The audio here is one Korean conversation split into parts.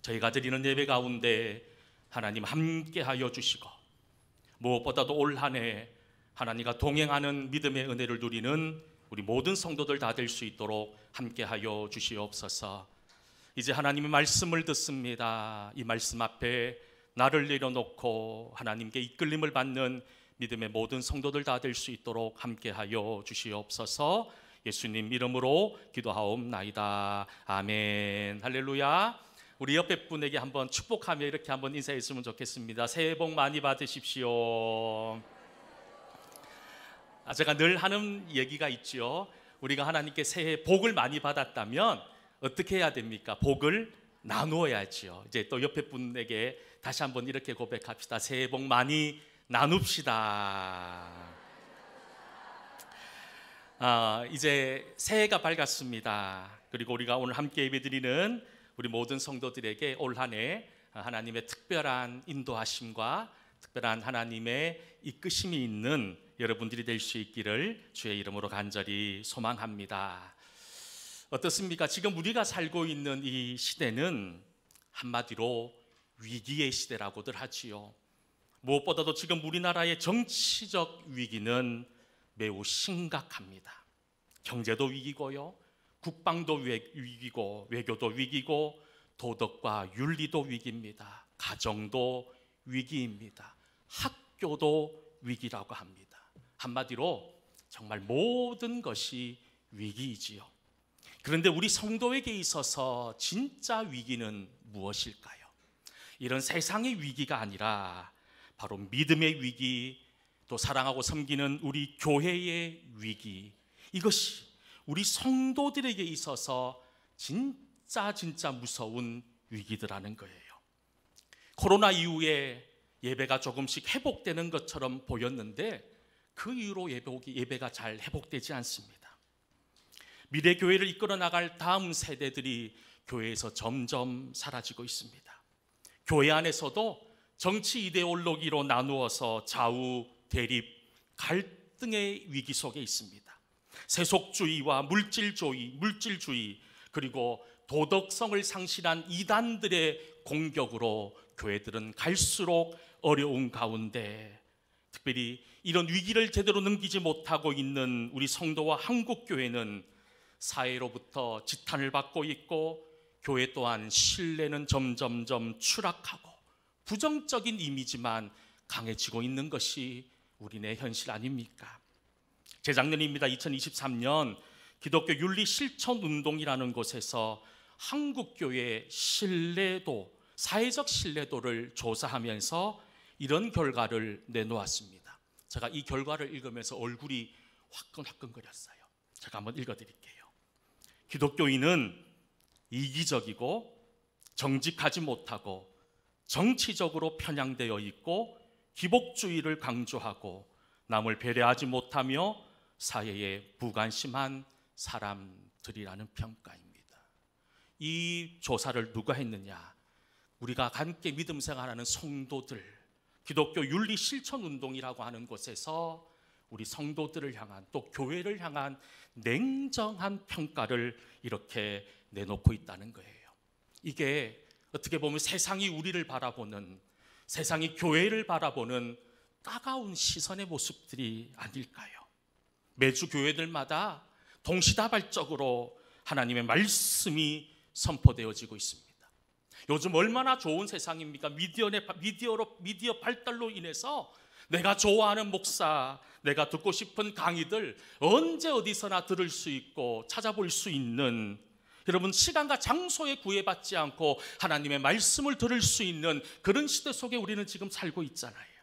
저희가 드리는 예배 가운데 하나님 함께하여 주시고, 무엇보다도 올 한 해 하나님과 동행하는 믿음의 은혜를 누리는 우리 모든 성도들 다 될 수 있도록 함께하여 주시옵소서. 이제 하나님의 말씀을 듣습니다. 이 말씀 앞에 나를 내려놓고 하나님께 이끌림을 받는 믿음의 모든 성도들 다 될 수 있도록 함께하여 주시옵소서. 예수님 이름으로 기도하옵나이다. 아멘. 할렐루야. 우리 옆에 분에게 한번 축복하며 이렇게 한번 인사했으면 좋겠습니다. 새해 복 많이 받으십시오. 제가 늘 하는 얘기가 있죠. 우리가 하나님께 새해 복을 많이 받았다면 어떻게 해야 됩니까? 복을 나누어야지요. 이제 또 옆에 분에게 다시 한번 이렇게 고백합시다. 새해 복 많이 나눕시다. 이제 새해가 밝았습니다. 그리고 우리가 오늘 함께 예배드리는 우리 모든 성도들에게 올 한 해 하나님의 특별한 인도하심과 특별한 하나님의 이끄심이 있는 여러분들이 될 수 있기를 주의 이름으로 간절히 소망합니다. 어떻습니까? 지금 우리가 살고 있는 이 시대는 한마디로 위기의 시대라고들 하지요. 무엇보다도 지금 우리나라의 정치적 위기는 매우 심각합니다. 경제도 위기고요, 국방도 위기고, 외교도 위기고, 도덕과 윤리도 위기입니다. 가정도 위기입니다. 학교도 위기라고 합니다. 한마디로 정말 모든 것이 위기이지요. 그런데 우리 성도에게 있어서 진짜 위기는 무엇일까요? 이런 세상의 위기가 아니라 바로 믿음의 위기, 또 사랑하고 섬기는 우리 교회의 위기, 이것이 우리 성도들에게 있어서 진짜 무서운 위기들하는 거예요. 코로나 이후에 예배가 조금씩 회복되는 것처럼 보였는데 그 이후로 예배가 잘 회복되지 않습니다. 미래 교회를 이끌어 나갈 다음 세대들이 교회에서 점점 사라지고 있습니다. 교회 안에서도 정치 이데올로기로 나누어서 좌우, 대립, 갈등의 위기 속에 있습니다. 세속주의와 물질주의, 그리고 도덕성을 상실한 이단들의 공격으로 교회들은 갈수록 어려운 가운데, 특별히 이런 위기를 제대로 넘기지 못하고 있는 우리 성도와 한국교회는 사회로부터 지탄을 받고 있고, 교회 또한 신뢰는 점점점 추락하고 부정적인 이미지만 강해지고 있는 것이 우리네 현실 아닙니까? 재작년입니다. 2023년 기독교 윤리 실천 운동이라는 곳에서 한국교회의 신뢰도, 사회적 신뢰도를 조사하면서 이런 결과를 내놓았습니다. 제가 이 결과를 읽으면서 얼굴이 화끈화끈거렸어요. 제가 한번 읽어드릴게요. 기독교인은 이기적이고 정직하지 못하고 정치적으로 편향되어 있고 기복주의를 강조하고 남을 배려하지 못하며 사회에 무관심한 사람들이라는 평가입니다. 이 조사를 누가 했느냐? 우리가 함께 믿음 생활하는 성도들, 기독교 윤리 실천 운동이라고 하는 곳에서 우리 성도들을 향한, 또 교회를 향한 냉정한 평가를 이렇게 내놓고 있다는 거예요. 이게 어떻게 보면 세상이 우리를 바라보는, 세상이 교회를 바라보는 따가운 시선의 모습들이 아닐까요? 매주 교회들마다 동시다발적으로 하나님의 말씀이 선포되어지고 있습니다. 요즘 얼마나 좋은 세상입니까? 미디어 발달로 인해서 내가 좋아하는 목사, 내가 듣고 싶은 강의들 언제 어디서나 들을 수 있고 찾아볼 수 있는, 여러분 시간과 장소에 구애받지 않고 하나님의 말씀을 들을 수 있는 그런 시대 속에 우리는 지금 살고 있잖아요.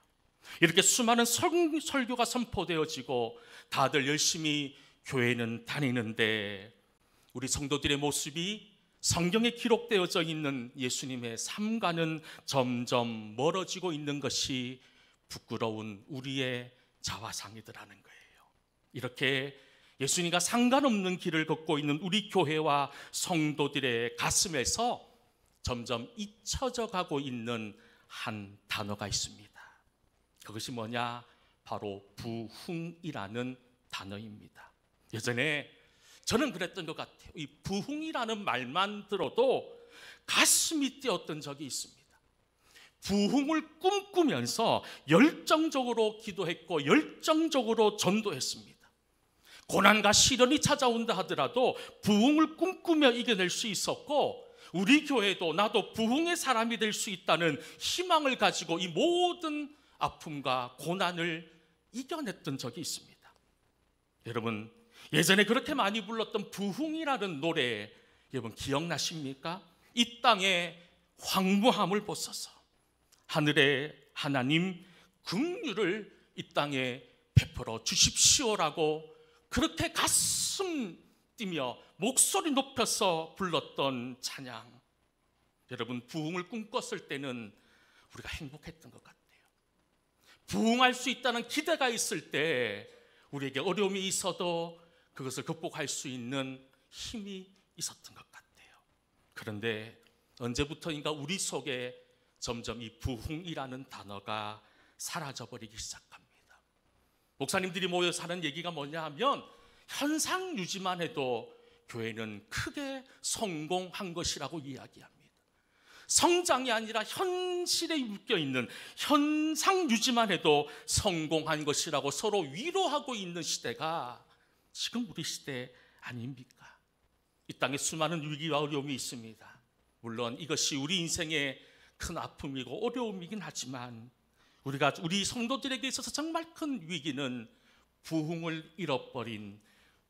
이렇게 수많은 설교가 선포되어지고 다들 열심히 교회는 다니는데 우리 성도들의 모습이 성경에 기록되어져 있는 예수님의 삶과는 점점 멀어지고 있는 것이 부끄러운 우리의 자화상이더라는 거예요. 이렇게 예수님과 상관없는 길을 걷고 있는 우리 교회와 성도들의 가슴에서 점점 잊혀져 가고 있는 한 단어가 있습니다. 그것이 뭐냐? 바로 부흥이라는 단어입니다. 예전에 저는 그랬던 것 같아요. 이 부흥이라는 말만 들어도 가슴이 뛰었던 적이 있습니다. 부흥을 꿈꾸면서 열정적으로 기도했고 열정적으로 전도했습니다. 고난과 시련이 찾아온다 하더라도 부흥을 꿈꾸며 이겨낼 수 있었고, 우리 교회도 나도 부흥의 사람이 될 수 있다는 희망을 가지고 이 모든 아픔과 고난을 이겨냈던 적이 있습니다. 여러분, 예전에 그렇게 많이 불렀던 부흥이라는 노래 여러분 기억나십니까? 이 땅에 황무함을 보소서, 하늘의 하나님 긍휼을 이 땅에 베풀어 주십시오라고 그렇게 가슴 뛰며 목소리 높여서 불렀던 찬양. 여러분, 부흥을 꿈꿨을 때는 우리가 행복했던 것 같아요. 부흥할 수 있다는 기대가 있을 때 우리에게 어려움이 있어도 그것을 극복할 수 있는 힘이 있었던 것 같아요. 그런데 언제부터인가 우리 속에 점점 이 부흥이라는 단어가 사라져버리기 시작합니다. 목사님들이 모여서 하는 얘기가 뭐냐 하면, 현상 유지만 해도 교회는 크게 성공한 것이라고 이야기합니다. 성장이 아니라 현실에 묶여있는 현상 유지만 해도 성공한 것이라고 서로 위로하고 있는 시대가 지금 우리 시대 아닙니까? 이 땅에 수많은 위기와 어려움이 있습니다. 물론 이것이 우리 인생의 큰 아픔이고 어려움이긴 하지만, 우리 성도들에게 있어서 정말 큰 위기는 부흥을 잃어버린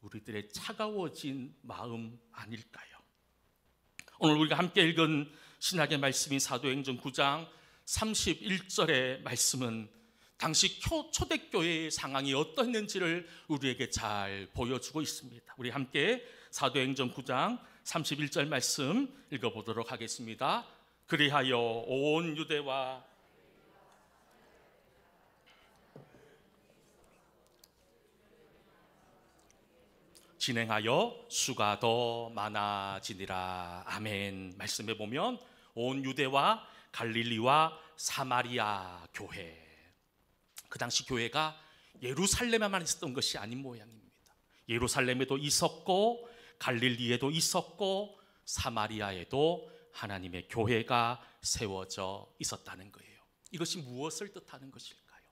우리들의 차가워진 마음 아닐까요? 오늘 우리가 함께 읽은 신약의 말씀인 사도행전 9장 31절의 말씀은 당시 초대교회의 상황이 어떠했는지를 우리에게 잘 보여주고 있습니다. 우리 함께 사도행전 9장 31절 말씀 읽어보도록 하겠습니다. 그리하여 온 유대와 진행하여 수가 더 많아지니라. 아멘. 말씀에 보면 온 유대와 갈릴리와 사마리아 교회, 그 당시 교회가 예루살렘에만 있었던 것이 아닌 모양입니다. 예루살렘에도 있었고 갈릴리에도 있었고 사마리아에도 하나님의 교회가 세워져 있었다는 거예요. 이것이 무엇을 뜻하는 것일까요?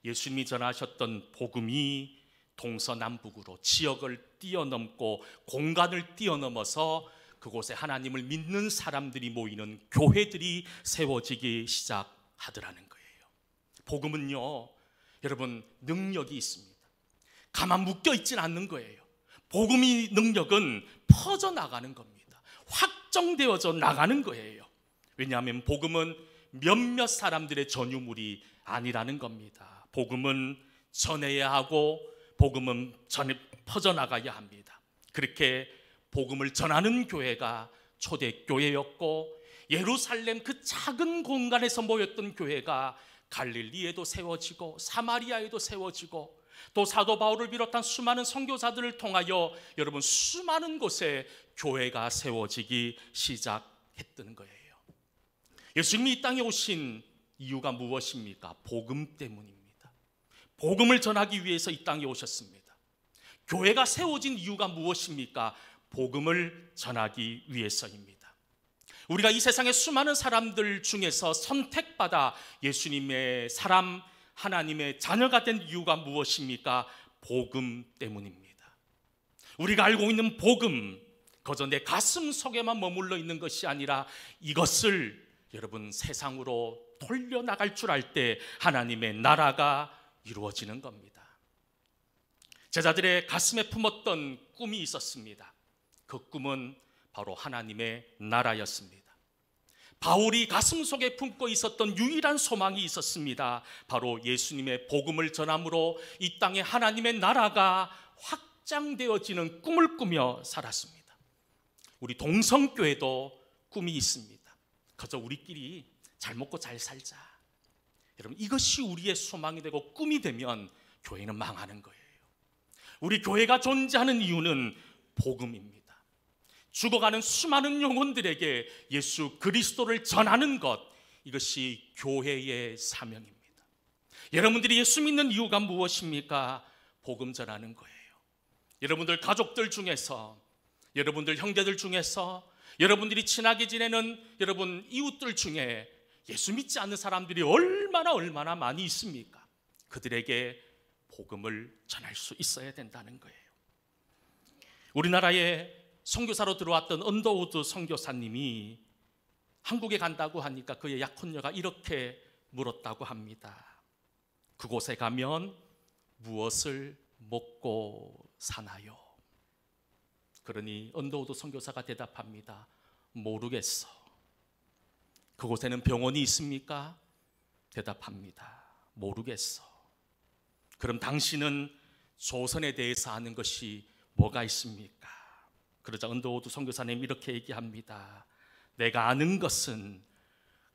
예수님이 전하셨던 복음이 동서남북으로 지역을 뛰어넘고 공간을 뛰어넘어서 그곳에 하나님을 믿는 사람들이 모이는 교회들이 세워지기 시작하더라는 거예요. 복음은요, 여러분, 능력이 있습니다. 가만 묶여 있지는 않는 거예요. 복음의 능력은 퍼져나가는 겁니다. 확정되어져 나가는 거예요. 왜냐하면 복음은 몇몇 사람들의 전유물이 아니라는 겁니다. 복음은 전해야 하고 복음은 퍼져나가야 합니다. 그렇게 복음을 전하는 교회가 초대교회였고, 예루살렘 그 작은 공간에서 모였던 교회가 갈릴리에도 세워지고 사마리아에도 세워지고, 또 사도 바울을 비롯한 수많은 선교사들을 통하여 여러분 수많은 곳에 교회가 세워지기 시작했던 거예요. 예수님이 이 땅에 오신 이유가 무엇입니까? 복음 때문입니다. 복음을 전하기 위해서 이 땅에 오셨습니다. 교회가 세워진 이유가 무엇입니까? 복음을 전하기 위해서입니다. 우리가 이 세상의 수많은 사람들 중에서 선택받아 예수님의 사람, 하나님의 자녀가 된 이유가 무엇입니까? 복음 때문입니다. 우리가 알고 있는 복음, 그저 내 가슴 속에만 머물러 있는 것이 아니라 이것을 여러분 세상으로 돌려나갈 줄 알 때 하나님의 나라가 이루어지는 겁니다. 제자들의 가슴에 품었던 꿈이 있었습니다. 그 꿈은 바로 하나님의 나라였습니다. 바울이 가슴속에 품고 있었던 유일한 소망이 있었습니다. 바로 예수님의 복음을 전함으로 이 땅에 하나님의 나라가 확장되어지는 꿈을 꾸며 살았습니다. 우리 동성교회도 꿈이 있습니다. 그저 우리끼리 잘 먹고 잘 살자. 여러분, 이것이 우리의 소망이 되고 꿈이 되면 교회는 망하는 거예요. 우리 교회가 존재하는 이유는 복음입니다. 죽어가는 수많은 영혼들에게 예수 그리스도를 전하는 것, 이것이 교회의 사명입니다. 여러분들이 예수 믿는 이유가 무엇입니까? 복음 전하는 거예요. 여러분들 가족들 중에서, 여러분들 형제들 중에서 여러분들이 친하게 지내는 여러분 이웃들 중에 예수 믿지 않는 사람들이 얼마나 많이 있습니까? 그들에게 복음을 전할 수 있어야 된다는 거예요. 우리나라에 선교사로 들어왔던 언더우드 선교사님이 한국에 간다고 하니까 그의 약혼녀가 이렇게 물었다고 합니다. 그곳에 가면 무엇을 먹고 사나요? 그러니 언더우드 선교사가 대답합니다. 모르겠어. 그곳에는 병원이 있습니까? 대답합니다. 모르겠어. 그럼 당신은 조선에 대해서 아는 것이 뭐가 있습니까? 그러자 언더우드 선교사님 이렇게 얘기합니다. 내가 아는 것은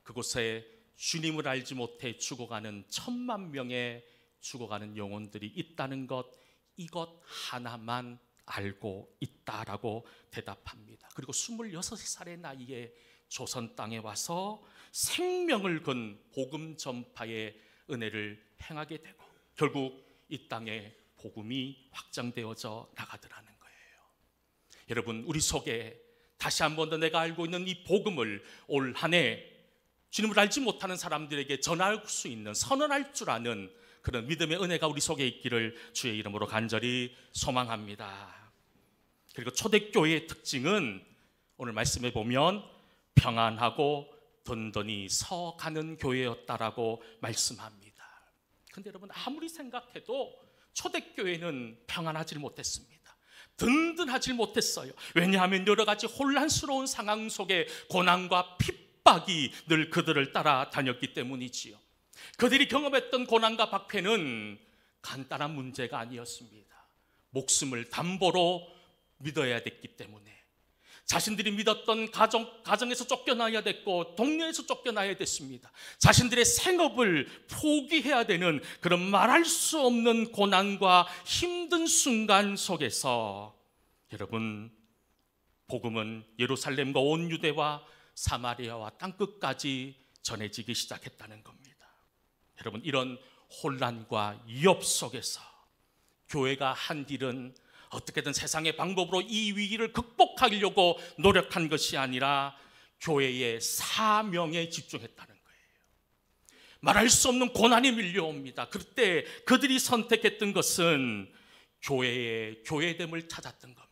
그곳에 주님을 알지 못해 죽어가는 1000만 명의 죽어가는 영혼들이 있다는 것, 이것 하나만 알고 있다라고 대답합니다. 그리고 26살의 나이에 조선 땅에 와서 생명을 건 복음 전파의 은혜를 행하게 되고 결국 이 땅에 복음이 확장되어져 나가더라는 거예요. 여러분, 우리 속에 다시 한 번 더 내가 알고 있는 이 복음을 올 한 해 주님을 알지 못하는 사람들에게 전할 수 있는, 선언할 줄 아는 그런 믿음의 은혜가 우리 속에 있기를 주의 이름으로 간절히 소망합니다. 그리고 초대교회의 특징은 오늘 말씀에 보면 평안하고 든든히 서가는 교회였다라고 말씀합니다. 그런데 여러분, 아무리 생각해도 초대교회는 평안하지 못했습니다. 든든하지 못했어요. 왜냐하면 여러 가지 혼란스러운 상황 속에 고난과 핍박이 늘 그들을 따라다녔기 때문이지요. 그들이 경험했던 고난과 박해는 간단한 문제가 아니었습니다. 목숨을 담보로 믿어야 됐기 때문에 자신들이 믿었던 가정에서 쫓겨나야 됐고 동네에서 쫓겨나야 됐습니다. 자신들의 생업을 포기해야 되는 그런 말할 수 없는 고난과 힘든 순간 속에서 여러분, 복음은 예루살렘과 온 유대와 사마리아와 땅끝까지 전해지기 시작했다는 겁니다. 여러분, 이런 혼란과 위협 속에서 교회가 한 일은 어떻게든 세상의 방법으로 이 위기를 극복하려고 노력한 것이 아니라 교회의 사명에 집중했다는 거예요. 말할 수 없는 고난이 밀려옵니다. 그때 그들이 선택했던 것은 교회의 교회됨을 찾았던 겁니다.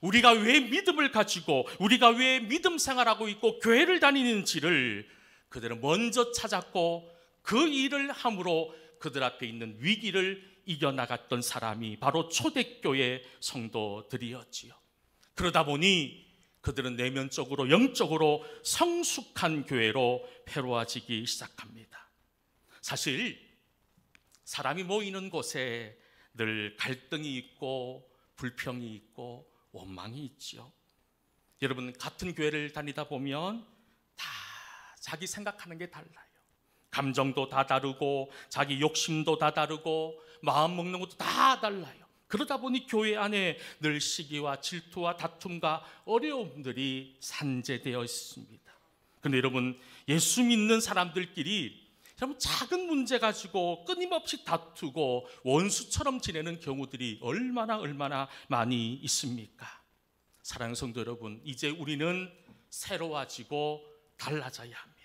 우리가 왜 믿음을 가지고 우리가 왜 믿음 생활하고 있고 교회를 다니는지를 그들은 먼저 찾았고 그 일을 함으로 그들 앞에 있는 위기를 이겨나갔던 사람이 바로 초대교회 성도들이었지요. 그러다 보니 그들은 내면적으로 영적으로 성숙한 교회로 패러워지기 시작합니다. 사실 사람이 모이는 곳에 늘 갈등이 있고 불평이 있고 원망이 있죠. 여러분, 같은 교회를 다니다 보면 다 자기 생각하는 게 달라요. 감정도 다 다르고 자기 욕심도 다 다르고 마음 먹는 것도 다 달라요. 그러다 보니 교회 안에 늘 시기와 질투와 다툼과 어려움들이 산재되어 있습니다. 그런데 여러분, 예수 믿는 사람들끼리 작은 문제 가지고 끊임없이 다투고 원수처럼 지내는 경우들이 얼마나 많이 있습니까? 사랑하는 성도 여러분, 이제 우리는 새로워지고 달라져야 합니다.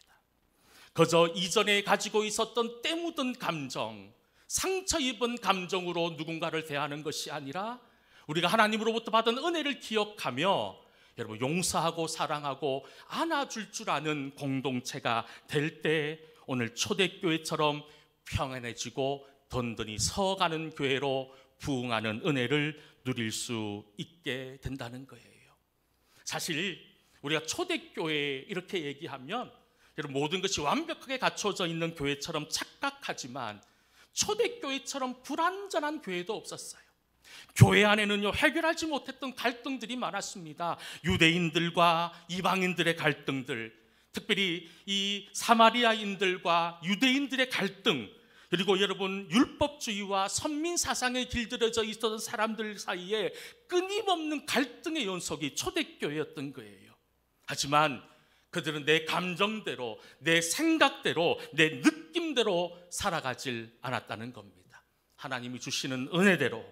그저 이전에 가지고 있었던 때 묻은 감정, 상처 입은 감정으로 누군가를 대하는 것이 아니라 우리가 하나님으로부터 받은 은혜를 기억하며 여러분, 용서하고 사랑하고 안아줄 줄 아는 공동체가 될 때 오늘 초대교회처럼 평안해지고 든든히 서가는 교회로 부흥하는 은혜를 누릴 수 있게 된다는 거예요. 사실 우리가 초대교회 이렇게 얘기하면 여러분, 모든 것이 완벽하게 갖춰져 있는 교회처럼 착각하지만 초대교회처럼 불완전한 교회도 없었어요. 교회 안에는요, 해결하지 못했던 갈등들이 많았습니다. 유대인들과 이방인들의 갈등들, 특별히 이 사마리아인들과 유대인들의 갈등, 그리고 여러분, 율법주의와 선민 사상에 길들여져 있었던 사람들 사이에 끊임없는 갈등의 연속이 초대교회였던 거예요. 하지만 그들은 내 감정대로, 내 생각대로, 내 느낌대로 살아가질 않았다는 겁니다. 하나님이 주시는 은혜대로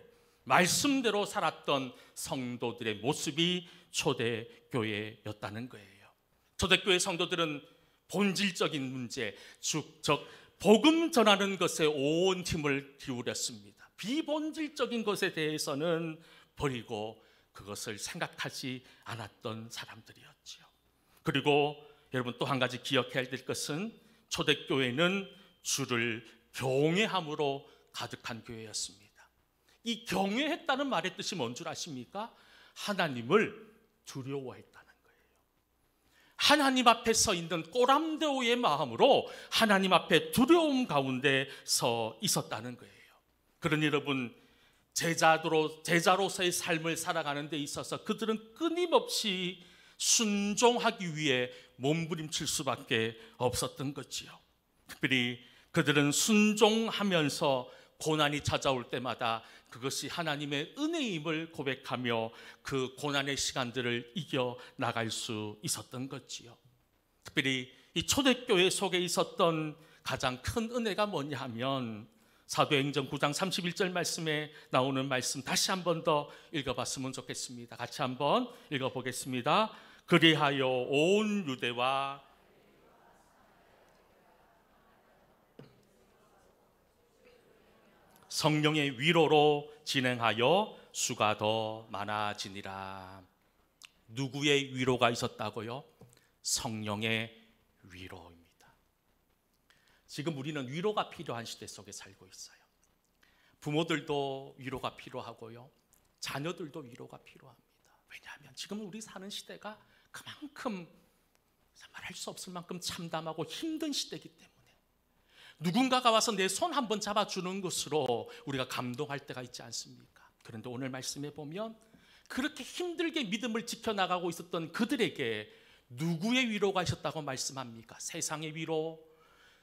말씀대로 살았던 성도들의 모습이 초대교회였다는 거예요. 초대교회 성도들은 본질적인 문제, 즉 복음 전하는 것에 온 힘을 기울였습니다. 비본질적인 것에 대해서는 버리고 그것을 생각하지 않았던 사람들이었죠. 그리고 여러분 또 한 가지 기억해야 될 것은 초대교회는 주를 경외함으로 가득한 교회였습니다. 이 경외했다는 말의 뜻이 뭔 줄 아십니까? 하나님을 두려워했다는 거예요. 하나님 앞에 서 있는 꼬람대오의 마음으로 하나님 앞에 두려움 가운데 서 있었다는 거예요. 그러니 여러분, 제자로서의 삶을 살아가는 데 있어서 그들은 끊임없이 순종하기 위해 몸부림칠 수밖에 없었던 거지요. 특별히 그들은 순종하면서 고난이 찾아올 때마다 그것이 하나님의 은혜임을 고백하며 그 고난의 시간들을 이겨나갈 수 있었던 거지요. 특별히 이 초대교회 속에 있었던 가장 큰 은혜가 뭐냐 하면 사도행전 9장 31절 말씀에 나오는 말씀 다시 한 번 더 읽어봤으면 좋겠습니다. 같이 한번 읽어보겠습니다. 그리하여 온 유대와 성령의 위로로 진행하여 수가 더 많아지니라. 누구의 위로가 있었다고요? 성령의 위로입니다. 지금 우리는 위로가 필요한 시대 속에 살고 있어요. 부모들도 위로가 필요하고요, 자녀들도 위로가 필요합니다. 왜냐하면 지금 우리 사는 시대가 그만큼 말할 수 없을 만큼 참담하고 힘든 시대이기 때문에 누군가가 와서 내 손 한번 잡아주는 것으로 우리가 감동할 때가 있지 않습니까? 그런데 오늘 말씀에 보면 그렇게 힘들게 믿음을 지켜나가고 있었던 그들에게 누구의 위로가 있었다고 말씀합니까? 세상의 위로,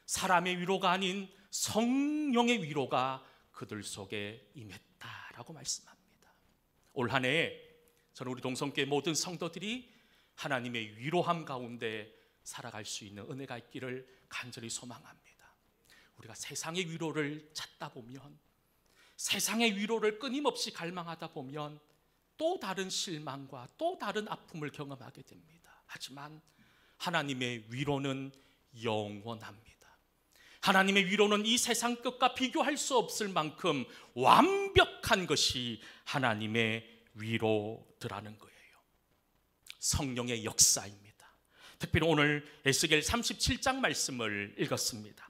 사람의 위로가 아닌 성령의 위로가 그들 속에 임했다라고 말씀합니다. 올 한 해 저는 우리 동성교회 모든 성도들이 하나님의 위로함 가운데 살아갈 수 있는 은혜가 있기를 간절히 소망합니다. 우리가 세상의 위로를 찾다 보면, 세상의 위로를 끊임없이 갈망하다 보면 또 다른 실망과 또 다른 아픔을 경험하게 됩니다. 하지만 하나님의 위로는 영원합니다. 하나님의 위로는 이 세상 것과 비교할 수 없을 만큼 완벽한 것이 하나님의 위로더라는 거예요. 성령의 역사입니다. 특별히 오늘 에스겔 37장 말씀을 읽었습니다.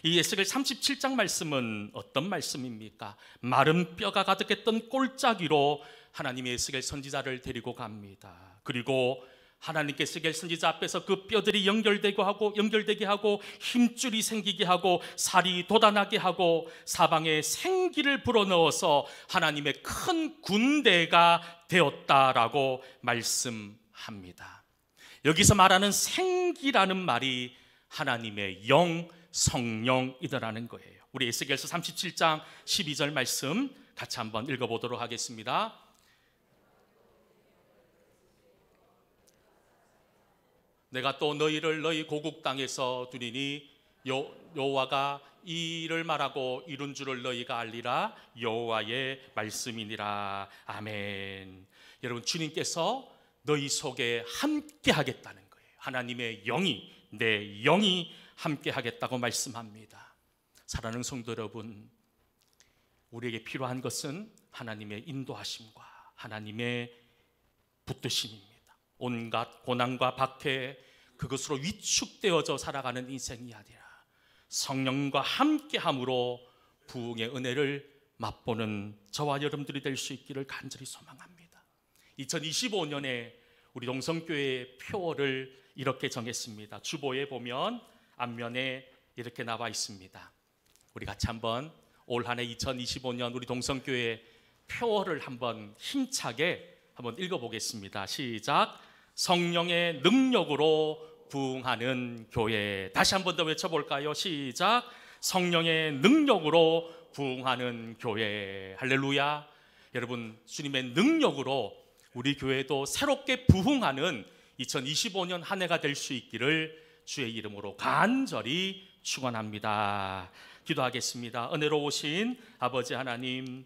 이 에스겔 37장 말씀은 어떤 말씀입니까? 마른 뼈가 가득했던 꼴짜기로 하나님의 에스겔 선지자를 데리고 갑니다. 그리고 하나님께 에스겔 선지자 앞에서 그 뼈들이 연결되게 하고 힘줄이 생기게 하고 살이 돋아나게 하고 사방에 생기를 불어넣어서 하나님의 큰 군대가 되었다라고 말씀합니다. 여기서 말하는 생기라는 말이 하나님의 영, 성령이더라는 거예요. 우리 에스겔서 37장 12절 말씀 같이 한번 읽어보도록 하겠습니다. 내가 또 너희를 너희 고국 땅에서 두리니 여호와가 이 일을 말하고 이룬 줄을 너희가 알리라. 여호와의 말씀이니라. 아멘. 여러분, 주님께서 너희 속에 함께 하겠다는 거예요. 하나님의 영이, 내 영이 함께 하겠다고 말씀합니다. 사랑하는 성도 여러분, 우리에게 필요한 것은 하나님의 인도하심과 하나님의 붙드심입니다. 온갖 고난과 박해, 그것으로 위축되어져 살아가는 인생이 아니라 성령과 함께함으로 부흥의 은혜를 맛보는 저와 여러분들이 될 수 있기를 간절히 소망합니다. 2025년에 우리 동성교회의 표어를 이렇게 정했습니다. 주보에 보면 앞면에 이렇게 나와 있습니다. 우리 같이 한번 올 한 해 2025년 우리 동성교회 표어를 한번 힘차게 한번 읽어보겠습니다. 시작. 성령의 능력으로 부흥하는 교회. 다시 한번 더 외쳐볼까요? 시작. 성령의 능력으로 부흥하는 교회. 할렐루야. 여러분, 주님의 능력으로 우리 교회도 새롭게 부흥하는 2025년 한 해가 될 수 있기를 주의 이름으로 간절히 축원합니다. 기도하겠습니다. 은혜로우신 아버지 하나님,